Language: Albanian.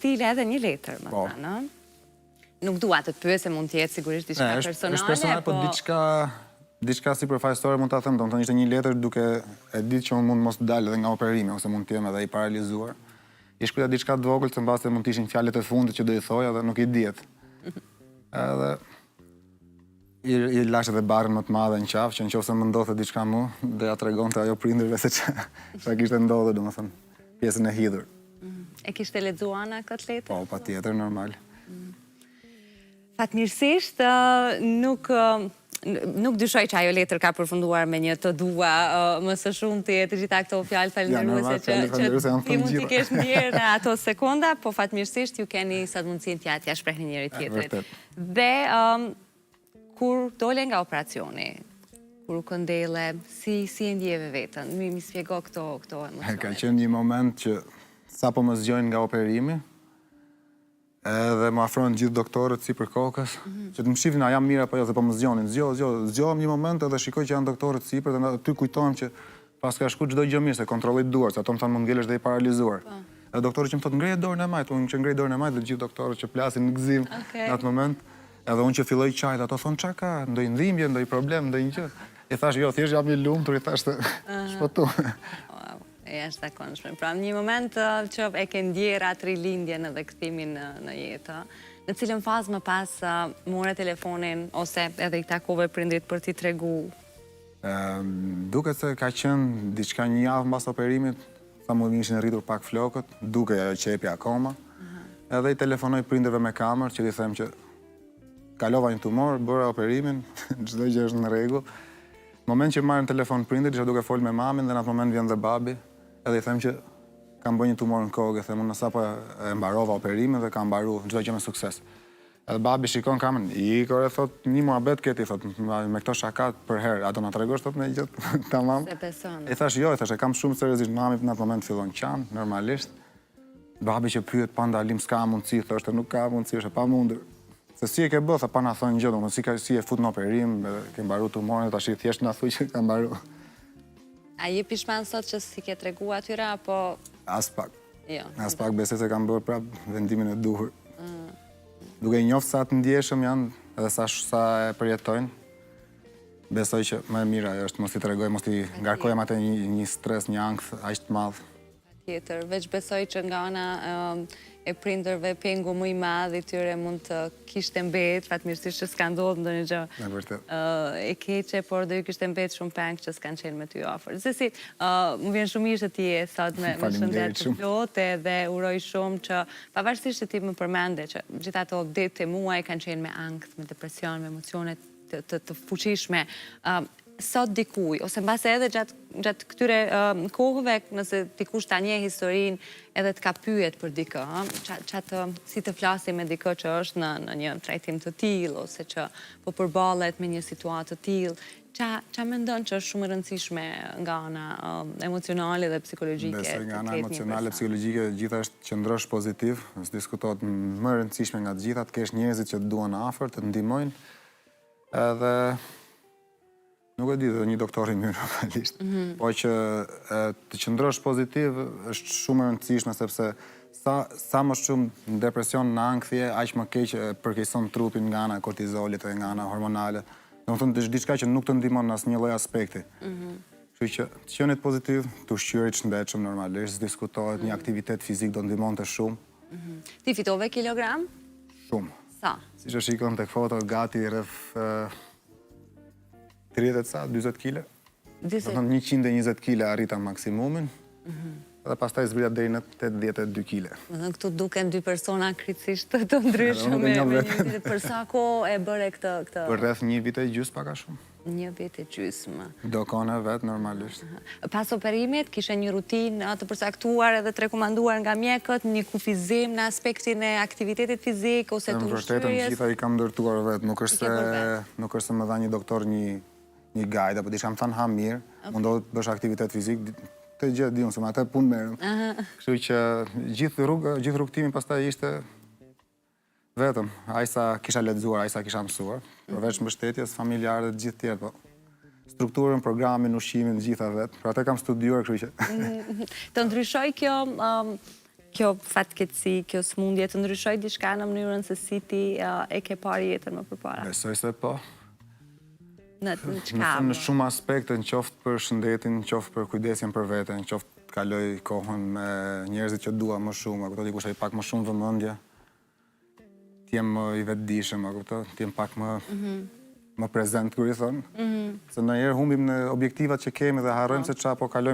stile edhe një letër, më thënë. Nuk dua të të pyes se mund t'jetë sigurisht diçka personale, është personale, po diçka si përfaqësore mund ta them, domethënë ishte një letër duke e ditë që unë mund mos dalë edhe nga operimi ose mund të jem edhe i paralizuar. I shkruaja diçka të vogël se mbase mund të ishin fjalët e fundit që do i thoja dhe nuk i dihet. Edhe i lash edhe barrën më të madhe në qafë, që nëse më ndodhte diçka mu, do ja tregonte ajo prindërve se çfarë kishte ndodhur, domethënë, pjesën e hidhur. E kishte lexuar ana këtë letër? Po, patjetër, normal. Fatmirësisht, nuk dyshoj që ajo letër ka përfunduar me një të dua, më së shumti e të gjitha këto fjalë falënderuese që ti mund t'i kesh ndjerë në ato sekonda, po fatmirësisht ju keni sot mundësinë t'ja shprehni njëri tjetrit. Dhe kur dole nga operacioni, kur u këndele, si e ndjeve vetën? Mi spjego këto emocione. Ka qenë një moment që sa po më zgjojnë nga operimi, edhe më afrojnë gjithë doktorët si për kokës, që të më shifin a jam mirë apo jo, dhe po më zgjonin, zgjohem një moment edhe shikoj që janë doktorët si për, dhe ty kujtojmë që pas ka shku çdo gjë mirë, se kontrolloj duar, se ato më thanë mund ngelesh dhe i paralizuar. Edhe doktorët që më thotë ngreje dorën e majt, unë që ngrej dorën e majt dhe gjithë doktorët që plasin në gëzim në atë moment, edhe unë që filloj qajt, ato thonë qa ka, ndoj ndhimbje, ndoj problem, ndoj një gjë. I thash, jo, thjesht jam i lumtur, i thash të shpëtu. Është zakonshme. Pra, në një moment që e ke ndjerë atë rilindjen edhe kthimin në jetë, në cilën fazë më pas more telefonin ose edhe i takove prindrit për t'i tregu? Duket se ka qenë diçka një javë mbas operimit, sa më ishin rritur pak flokët, duke ajo qepi akoma, edhe i telefonoj prindërve me kamër që i them që kalova një tumor, bëra operimin, çdo gjë është në rregull. Në moment që marrin telefon prindrit, isha duke folë me mamin dhe në atë moment vjen dhe babi, edhe i them që kam bërë një tumor në kokë, them unë në sapo e mbarova operimin dhe kam mbaru çdo gjë me sukses. Edhe babi shikon kamën, kore thot një muhabet këti, thot me këto shakat për herë, a do na tregosh thot në gjë tamam. Se beson. I thash jo, i thash e kam shumë seriozisht, mami në atë moment fillon qan, normalisht. Babi që pyet pa ndalim s'ka mundësi, thoshte nuk ka mundësi, është e pamundur. Se si e ke bë, tha pa na thonë gjë, domethënë si e fut në operim, ke mbaru tumorin, tash i thjesht na thuaj që ka mbaru. A je pishman sot që si ke tregu atyra, apo... As pak. Jo. As pak besoj se kam bërë prap vendimin e duhur. Duke i njoft sa të ndjeshëm janë, edhe sa e përjetojnë, besoj që më e mira është mos i tregoj, mos i ngarkojmë atë një stres, një ankth aq të madh. Tjetër, veç besoj që nga ana e prindërve pengu më i madh i tyre mund të kishte mbet, fatmirësisht që s'ka ndodhur ndonjë gjë. Në vërtet. E keqe, por do i kishte mbet shumë peng që s'kan qenë me ty afër. Gjithsesi, më vjen shumë mirë që ti je sot me shëndet të plotë dhe uroj shumë që pavarësisht që ti më përmende që gjithë ato ditë e muaj kanë qenë me ankth, me depresion, me emocione të fuqishme. Sot dikuj, ose mbase edhe gjatë këtyre kohëve, nëse dikush ta njeh historinë edhe të ka pyet për dikë, si të flasim me dikë që është në një trajtim të tillë, ose që po përballet me një situatë të tillë, qa mendon që është shumë e rëndësishme nga ana emocionale dhe psikologjike? Besoj nga ana emocionale, psikologjike, gjitha është qëndrosh pozitiv, s'diskutohet më e rëndësishme nga të gjitha, të kesh njerëzit që të duan afër, të ndihmojnë, edhe nuk e di dhe një doktor i mirë normalisht, po që të qëndrosh pozitiv është shumë e rëndësishme sepse sa më shumë në depresion, në ankthje, aq më keq përkeqëson trupin nga ana kortizolit dhe nga ana hormonale. Domethënë është diçka që nuk të ndihmon në asnjë lloj aspekti. Kështu që të qenit pozitiv, të ushqyerit shëndetshëm normalisht, diskutohet një aktivitet fizik do ndihmonte shumë. Ti fitove kilogram? Shumë. Sa? Siç e shikon tek foto, gati rreth 40 kg. Domethënë 120 kg arrita maksimumin. Dhe pastaj zbrita deri në 82 kg. Domethënë këtu duken dy persona krejtësisht të ndryshme me një vit. Për sa kohë e bëre këtë? Për rreth 1 vit e gjysmë pak a shumë. 1 vit e gjysmë. Do kone vetë normalisht. Pas operimit kishe një rutinë të përcaktuar edhe të rekomanduar nga mjekët, një kufizim në aspektin e aktivitetit fizik ose të ushqyerjes? Në vërtetën gjitha i kam ndërtuar vetë, nuk është se më dha një doktor një guide, apo disha më thanë ha mirë, mundohet të bësh aktivitet fizik, të gjë di unë, se më atë punë merëm. Kështu që gjithë rrugtimin pastaj ishte vetëm, ai sa kisha lexuar, ai sa kisha mësuar, përveç mbështetjes familjare dhe të gjithë tjerë, po strukturën, programin, ushqimin, gjitha vetë, për atë kam studiuar, kështu që... Të ndryshoj kjo kjo fatkeqësi, kjo smundje të ndryshoj diçka në mënyrën se si ti e ke parë jetën më përpara? Besoj se po. Në çka? Në shumë aspekte, në qoftë për shëndetin, në qoftë për kujdesjen për vete, në qoftë të kaloj kohën me njerëzit që dua më shumë, a kupto, dikush ai pak më shumë vëmendje, t'jem më i vetëdijshëm, a kupto, t'jem pak më prezent kur i thon. Se ndonjëherë humbim në objektivat që kemi dhe harrojmë se çfarë po kalojmë